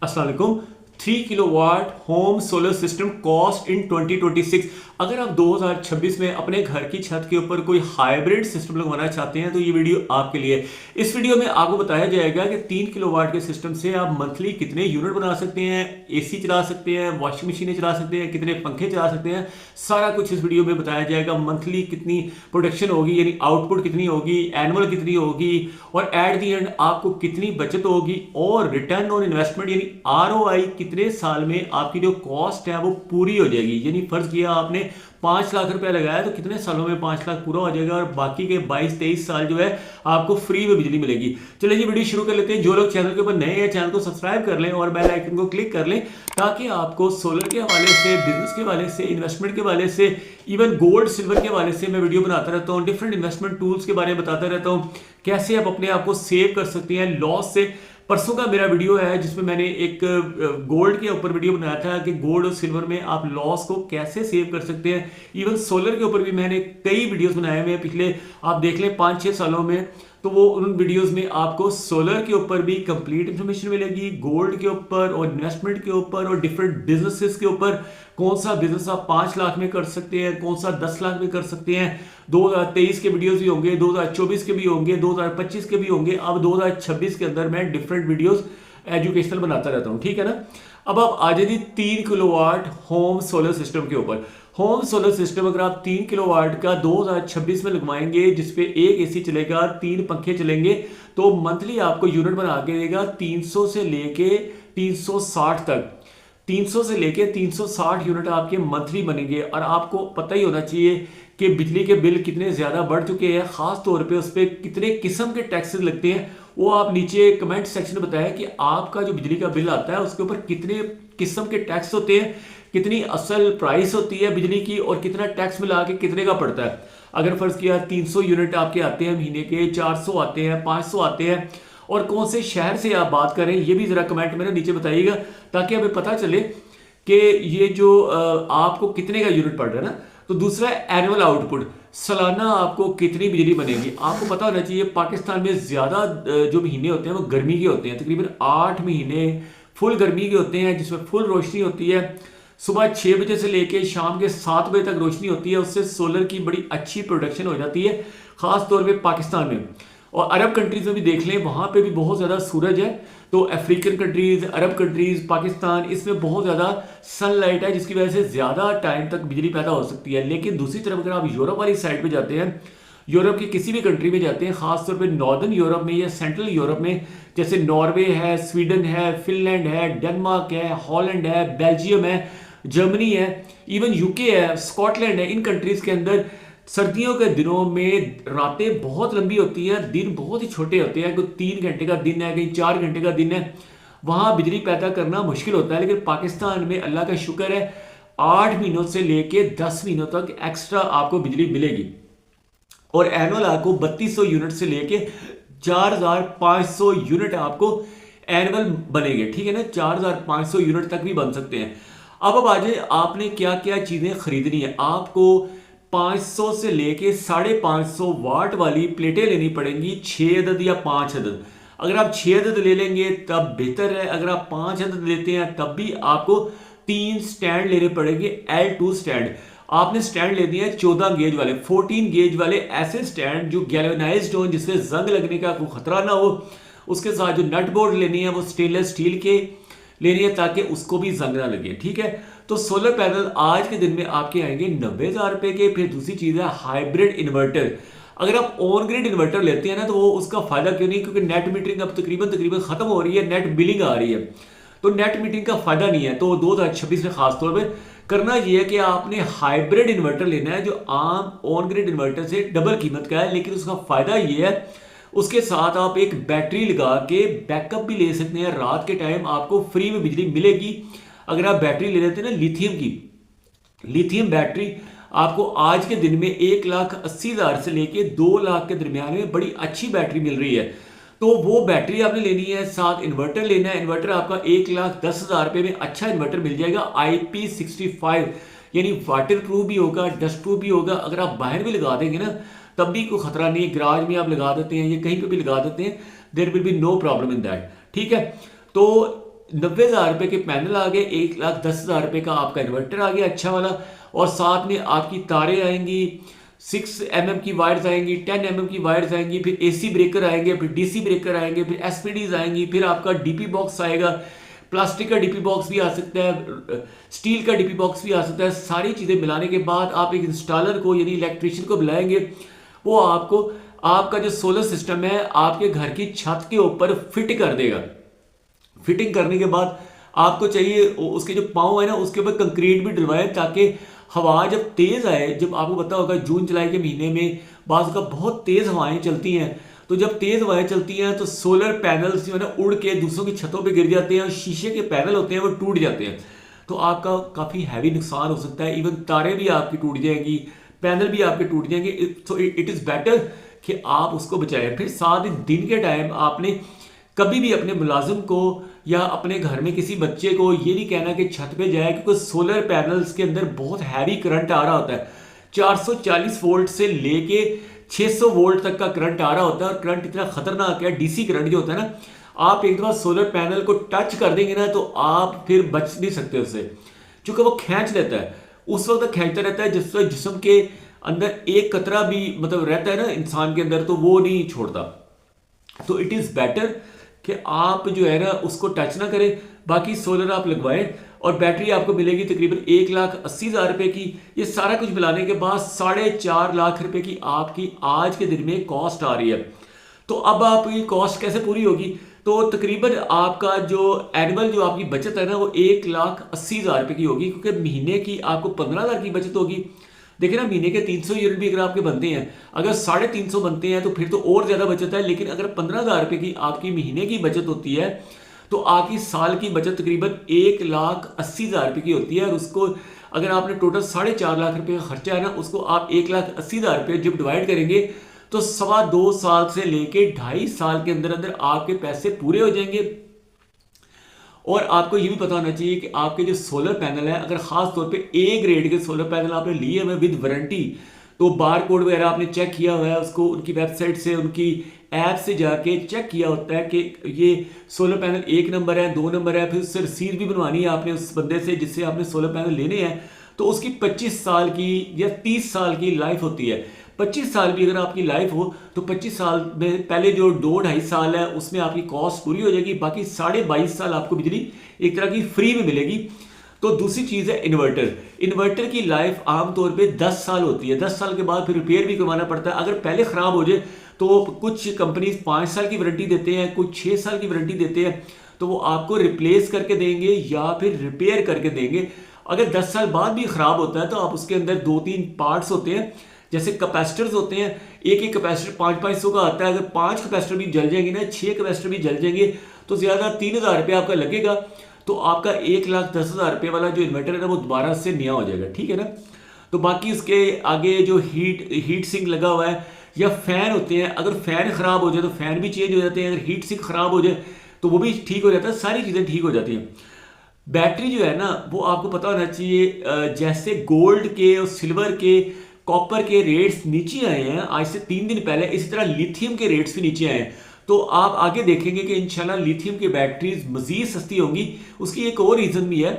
अस्सलाम वालेकुम। 3 kilowatt home solar system cost in 2026। अगर आप 2026 में अपने घर की छत के ऊपर कोई हाइब्रिड सिस्टम लगवाना चाहते हैं तो ये वीडियो आपके लिए। इस वीडियो में आपको बताया जाएगा कि 3 किलोवाट के सिस्टम से आप मंथली कितने यूनिट बना सकते हैं, एसी चला सकते हैं, वॉशिंग मशीनें चला सकते हैं, कितने पंखे चला सकते हैं। सारा कुछ इस वीडियो में बताया जाएगा। मंथली कितनी प्रोडक्शन होगी, यानी आउटपुट कितनी होगी, एनुअल कितनी होगी, और एट दी एंड आपको कितनी बचत होगी, और रिटर्न ऑन इन्वेस्टमेंट यानी आरओआई कितने साल में आपकी जो कॉस्ट है वो पूरी हो जाएगी। यानी फर्ज किया आपने 5 लाख रुपया लगाया तो कितने सालों में 5 लाख पूरा हो जाएगा, और बाकी के 22-23 साल जो है आपको फ्री में बिजली मिलेगी। चलिए जी वीडियो शुरू कर लेते हैं। जो लोग चैनल के ऊपर नए हैं चैनल को सब्सक्राइब कर लें और बेल आइकन को क्लिक कर लें, ताकि आपको सोलर के हवाले से, बिजनेस के हवाले से, इन्वेस्टमेंट के हवाले से, इवन गोल्ड सिल्वर के हवाले से मैं वीडियो बनाता रहता हूँ। डिफरेंट इन्वेस्टमेंट टूल्स के बारे में बताता रहता हूँ, कैसे आप अपने आप को सेव कर सकते हैं लॉस से। परसों का मेरा वीडियो है जिसमें मैंने एक गोल्ड के ऊपर वीडियो बनाया था कि गोल्ड और सिल्वर में आप लॉस को कैसे सेव कर सकते हैं। इवन सोलर के ऊपर भी मैंने कई वीडियोस बनाए हुए हैं पिछले, आप देख लें 5-6 सालों में। तो वो उन वीडियोस में आपको सोलर के ऊपर भी कंप्लीट इंफॉर्मेशन मिलेगी, गोल्ड के ऊपर और इन्वेस्टमेंट के ऊपर और डिफरेंट बिजनेसेस के ऊपर। कौन सा बिजनेस आप 5 लाख में कर सकते हैं, कौन सा 10 लाख में कर सकते हैं। 2023 के वीडियोस भी होंगे, 2024 के भी होंगे, 2025 के भी होंगे। अब 2026 के अंदर मैं डिफरेंट वीडियोस एजुकेशनल बनाता रहता हूँ, ठीक है ना। अब आप आ जाइए 3 किलोवाट होम सोलर सिस्टम के ऊपर। होम सोलर सिस्टम अगर आप 3 किलोवाट का 2026 में लगवाएंगे, जिसपे एक एसी चलेगा, 3 पंखे चलेंगे, तो मंथली आपको यूनिट बना के देगा 300 से लेके 360 तक। 300 से लेके 360 यूनिट आपके मंथली बनेंगे। और आपको पता ही होना चाहिए कि बिजली के बिल कितने ज़्यादा बढ़ चुके हैं, ख़ास तौर पे उस पर कितने किस्म के टैक्सेस लगते हैं। वो आप नीचे कमेंट सेक्शन में बताएं कि आपका जो बिजली का बिल आता है उसके ऊपर कितने किस्म के टैक्स होते हैं, कितनी असल प्राइस होती है बिजली की, और कितना टैक्स मिला के कितने का पड़ता है। अगर फर्ज किया 300 यूनिट आपके आते हैं महीने के, 400 आते हैं, 500 आते हैं, और कौन से शहर से आप बात करें ये भी ज़रा कमेंट में नीचे बताइएगा, ताकि हमें पता चले कि ये जो आपको कितने का यूनिट पड़ रहा है ना। तो दूसरा एनुअल आउटपुट, सालाना आपको कितनी बिजली बनेगी। आपको पता होना चाहिए पाकिस्तान में ज़्यादा जो महीने होते हैं वो गर्मी के होते हैं। तकरीबन 8 महीने फुल गर्मी के होते हैं, जिसमें फुल रोशनी होती है। सुबह 6 बजे से लेके शाम के 7 बजे तक रोशनी होती है। उससे सोलर की बड़ी अच्छी प्रोडक्शन हो जाती है, ख़ास तौर पे पाकिस्तान में। और अरब कंट्रीज में भी देख लें, वहाँ पे भी बहुत ज़्यादा सूरज है। तो अफ्रीकन कंट्रीज़, अरब कंट्रीज़, पाकिस्तान, इसमें बहुत ज़्यादा सनलाइट है, जिसकी वजह से ज़्यादा टाइम तक बिजली पैदा हो सकती है। लेकिन दूसरी तरफ अगर आप यूरोप वाली साइड पे जाते हैं, यूरोप की किसी भी कंट्री में जाते हैं, खासतौर पे नॉर्दर्न यूरोप में या सेंट्रल यूरोप में, जैसे नॉर्वे है, स्वीडन है, फिनलैंड है, डेनमार्क है, हॉलैंड है, बेल्जियम है, जर्मनी है, इवन यूके है, स्कॉटलैंड है, इन कंट्रीज़ के अंदर सर्दियों के दिनों में रातें बहुत लंबी होती हैं, दिन बहुत ही छोटे होते हैं। कोई 3 घंटे का दिन है, कहीं 4 घंटे का दिन है, वहाँ बिजली पैदा करना मुश्किल होता है। लेकिन पाकिस्तान में अल्लाह का शुक्र है 8 महीनों से लेके 10 महीनों तक एक्स्ट्रा आपको बिजली मिलेगी। और एनुअल आपको 3200 यूनिट से लेके 4500 यूनिट आपको एनुअल बनेंगे, ठीक है ना। 4500 यूनिट तक भी बन सकते हैं। अब आ जाए आपने क्या क्या चीज़ें खरीदनी है। आपको 500 से लेके 550 वाट वाली प्लेटें लेनी पड़ेंगी, 6 अदद या 5 अदद। अगर आप 6 अदद ले लेंगे तब बेहतर है। अगर आप 5 अदद लेते हैं तब भी आपको 3 स्टैंड लेने पड़ेंगे, L2 स्टैंड। आपने स्टैंड ले दिए हैं 14 गेज वाले, 14 गेज वाले ऐसे स्टैंड जो गैल्वेनाइज्ड हो, जिसमें जंग लगने का कोई खतरा ना हो। उसके साथ जो नट बोर्ड लेनी है वो स्टेनलेस स्टील के लेनी है, ताकि उसको भी जंग ना लगे, ठीक है। तो सोलर पैनल आज के दिन में आपके आएंगे 90,000 रुपए के। फिर दूसरी चीज़ है हाइब्रिड इन्वर्टर। अगर आप ऑन ग्रिड इन्वर्टर लेते हैं ना, तो वो उसका फायदा क्यों नहीं, क्योंकि नेट मीटरिंग अब तकरीबन खत्म हो रही है, नेट बिलिंग आ रही है, तो नेट मीटरिंग का फायदा नहीं है। तो 2026 में खासतौर पर करना यह है कि आपने हाइब्रिड इन्वर्टर लेना है, जो आम ऑन ग्रिड इन्वर्टर से डबल कीमत का है। लेकिन उसका फायदा यह है, उसके साथ आप एक बैटरी लगा के बैकअप भी ले सकते हैं। रात के टाइम आपको फ्री में बिजली मिलेगी। अगर आप बैटरी ले लेते हैं ना लिथियम की, लिथियम बैटरी आपको आज के दिन में 1,80,000 से लेके 2 लाख के दरमियान में बड़ी अच्छी बैटरी मिल रही है। तो वो बैटरी आपने लेनी है, साथ इन्वर्टर लेना है। इन्वर्टर आपका 1,10,000 रुपये में अच्छा इन्वर्टर मिल जाएगा, IP65, यानी वाटर प्रूफ भी होगा, डस्ट प्रूफ भी होगा। अगर आप बाहर भी लगा देंगे ना तब भी कोई खतरा नहीं, गराज में आप लगा देते हैं या कहीं पे भी लगा देते हैं, there will be no problem in that, ठीक है। तो 90,000 रुपये के पैनल आ गए, 1,10,000 रुपये का आपका इन्वर्टर आ गया अच्छा वाला, और साथ में आपकी तारें आएंगी, 6 mm की वायर्स आएंगी, 10 mm की वायर्स आएंगी, फिर एसी ब्रेकर आएंगे, फिर डीसी ब्रेकर आएंगे, फिर एसपीडीज आएंगी, फिर आपका डीपी बॉक्स आएगा, प्लास्टिक का डीपी बॉक्स भी आ सकता है, स्टील का डीपी बॉक्स भी आ सकता है। सारी चीज़ें मिलाने के बाद आप एक इंस्टॉलर को यानी इलेक्ट्रिशियन को बुलाएंगे, वो आपको आपका जो सोलर सिस्टम है आपके घर की छत के ऊपर फिट कर देगा। फिटिंग करने के बाद आपको चाहिए उसके जो पाँव है ना उसके ऊपर कंक्रीट भी डलवाएं, ताकि हवा जब तेज़ आए, जब आपको पता होगा जून जुलाई के महीने में बाज़ का बहुत तेज़ हवाएं चलती हैं, तो जब तेज़ हवाएं चलती हैं तो सोलर पैनल्स जो है ना उड़ के दूसरों की छतों पे गिर जाते हैं, और शीशे के पैनल होते हैं वो टूट जाते हैं, तो आपका काफ़ी हैवी नुकसान हो सकता है। इवन तारें भी आपकी टूट जाएंगी, पैनल भी आपके टूट जाएंगे। तो इट इज़ बेटर कि आप उसको बचाएं। फिर साथ ही दिन के टाइम आपने कभी भी अपने मुलाजिम को या अपने घर में किसी बच्चे को ये नहीं कहना कि छत पे जाए, क्योंकि सोलर पैनल्स के अंदर बहुत हैवी करंट आ रहा होता है। 440 वोल्ट से लेके 600 वोल्ट तक का करंट आ रहा होता है, और करंट इतना खतरनाक है, डीसी करंट जो होता है ना, आप एक दफा सोलर पैनल को टच कर देंगे ना तो आप फिर बच नहीं सकते उससे, क्योंकि वो खींच लेता है। उस वक्त खींचता रहता है जिस वक्त जिस्म के अंदर एक कतरा भी मतलब रहता है ना इंसान के अंदर, तो वो नहीं छोड़ता। तो इट इज़ बेटर कि आप जो है ना उसको टच ना करें। बाकी सोलर आप लगवाएं, और बैटरी आपको मिलेगी तकरीबन 1,80,000 रुपये की। ये सारा कुछ मिलाने के बाद 4.5 लाख रुपए की आपकी आज के दिन में कॉस्ट आ रही है। तो अब आपकी कॉस्ट कैसे पूरी होगी? तो तकरीबन आपका जो एनुअल जो आपकी बचत है ना वो 1,80,000 रुपये की होगी, क्योंकि महीने की आपको 15,000 की बचत होगी। देखिए ना, महीने के 300 यूनिट भी अगर आपके बनते हैं, अगर 350 बनते हैं तो फिर तो और ज़्यादा बचत है। लेकिन अगर 15,000 रुपये की आपकी महीने की बचत होती है तो आपकी साल की बचत तकरीबन 1,80,000 रुपये की होती है। और उसको अगर आपने टोटल 4.5 लाख रुपये का खर्चा है ना, उसको आप 1,80,000 रुपये जब डिवाइड करेंगे तो 2.25 साल से लेके 2.5 साल के अंदर अंदर आपके पैसे पूरे हो जाएंगे। और आपको ये भी पता होना चाहिए कि आपके जो सोलर पैनल है, अगर खास तौर पे ए ग्रेड के सोलर पैनल आपने लिए हुए विद वारंटी, तो बार कोड वगैरह आपने चेक किया हुआ है, उसको उनकी वेबसाइट से उनकी ऐप से जाके चेक किया होता है कि ये सोलर पैनल 1 नंबर है, 2 नंबर है, फिर उससे रसीद भी बनवानी है आपने उस बंदे से जिससे आपने सोलर पैनल लेने हैं। तो उसकी 25 साल की या 30 साल की लाइफ होती है। 25 साल भी अगर आपकी लाइफ हो तो 25 साल में पहले जो 2-2.5 साल है उसमें आपकी कॉस्ट पूरी हो जाएगी, बाकी 22.5 साल आपको बिजली एक तरह की फ्री में मिलेगी। तो दूसरी चीज़ है इन्वर्टर। इन्वर्टर की लाइफ आमतौर पे 10 साल होती है। 10 साल के बाद फिर रिपेयर भी करवाना पड़ता है। अगर पहले ख़राब हो जाए तो कुछ कंपनीज 5 साल की वारंटी देते हैं, कुछ 6 साल की वारंटी देते हैं, तो वो आपको रिप्लेस करके देंगे या फिर रिपेयर करके देंगे। अगर 10 साल बाद भी ख़राब होता है तो आप उसके अंदर 2-3 पार्ट्स होते हैं, जैसे कैपेसिटर्स होते हैं, एक कैपेसिटर 500 का आता है। अगर 5 कैपेसिटर भी जल जाएंगे ना, 6 कैपेसिटर भी जल जाएंगे, तो ज़्यादा 3,000 रुपये आपका लगेगा। तो आपका 1,10,000 रुपये वाला जो इन्वर्टर है ना वो दोबारा से नया हो जाएगा, ठीक है ना। तो बाकी उसके आगे जो हीट सिंक लगा हुआ है या फैन होते हैं, अगर फैन ख़राब हो जाए तो फैन भी चेंज हो जाते हैं, अगर हीट सिंक ख़राब हो जाए तो वो भी ठीक हो जाता है, सारी चीज़ें ठीक हो जाती हैं। बैटरी जो है ना वो आपको पता होना चाहिए, जैसे गोल्ड के और सिल्वर के कॉपर के रेट्स नीचे आए हैं आज से 3 दिन पहले, इसी तरह लिथियम के रेट्स भी नीचे आए हैं। तो आप आगे देखेंगे कि इंशाल्लाह लिथियम की बैटरीज मजीद सस्ती होंगी। उसकी एक और रीज़न भी है,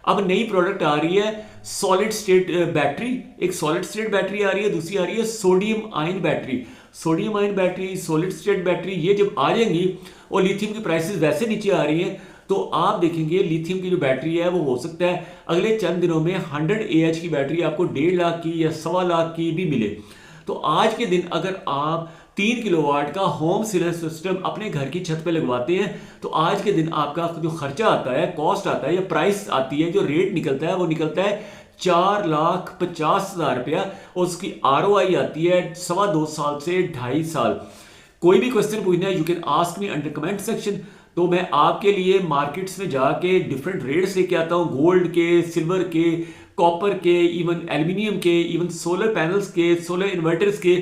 अब नई प्रोडक्ट आ रही है सॉलिड स्टेट बैटरी। एक सॉलिड स्टेट बैटरी आ रही है, दूसरी आ रही है sodium ion battery. Sodium ion battery, solid state battery, ये जब आ जाएंगी और लिथियम की प्राइसेस वैसे नीचे आ रही हैं तो आप देखेंगे लिथियम की जो बैटरी है वो हो सकता है अगले चंद दिनों में 100 AH की बैटरी आपको 1.5 लाख की या 1.25 लाख की भी मिले। तो आज के दिन अगर आप 3 किलोवाट का होम सोलर सिस्टम अपने घर की छत पे लगवाते हैं तो आज के दिन आपका जो खर्चा आता है, कॉस्ट आता है या प्राइस आती है, जो रेट निकलता है वो निकलता है 4,50,000 रुपया, और उसकी ROI आती है 2.25 साल से 2.5 साल। कोई भी क्वेश्चन पूछना है you can ask me under comment section, तो मैं आपके लिए मार्केट्स में जाके डिफरेंट रेट्स लेके आता हूँ, गोल्ड के, सिल्वर के, कॉपर के, इवन एल्यूमिनियम के, इवन सोलर पैनल्स के, सोलर इन्वर्टर्स के।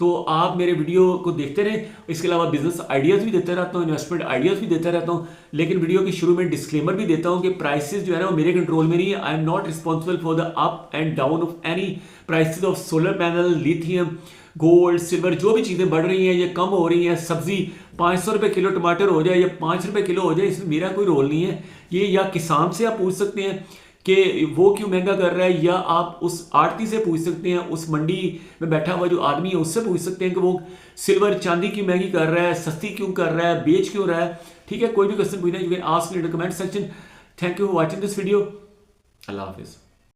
तो आप मेरे वीडियो को देखते रहें। इसके अलावा बिजनेस आइडियाज़ भी देता रहता हूँ, इन्वेस्टमेंट आइडियाज़ भी देता रहता हूँ। लेकिन वीडियो के शुरू में डिस्क्लेमर भी देता हूँ कि प्राइसेस जो है ना वो मेरे कंट्रोल में नहीं है। I am not responsible for the up and down of any prices of solar panel, lithium, gold, silver. जो भी चीज़ें बढ़ रही हैं या कम हो रही हैं, सब्जी, 500 रुपये किलो टमाटर हो जाए या 5 रुपये किलो हो जाए, इसमें मेरा कोई रोल नहीं है। ये या किसान से आप पूछ सकते हैं कि वो क्यों महंगा कर रहा है, या आप उस आड़ती से पूछ सकते हैं, उस मंडी में बैठा हुआ जो आदमी है उससे पूछ सकते हैं कि वो सिल्वर चांदी क्यों महंगी कर रहा है, सस्ती क्यों कर रहा है, बेच क्यों रहा है। ठीक है, कोई भी क्वेश्चन पूछना, you can ask in the comment section. Thank you for watching this video. अल्लाह हाफिज़।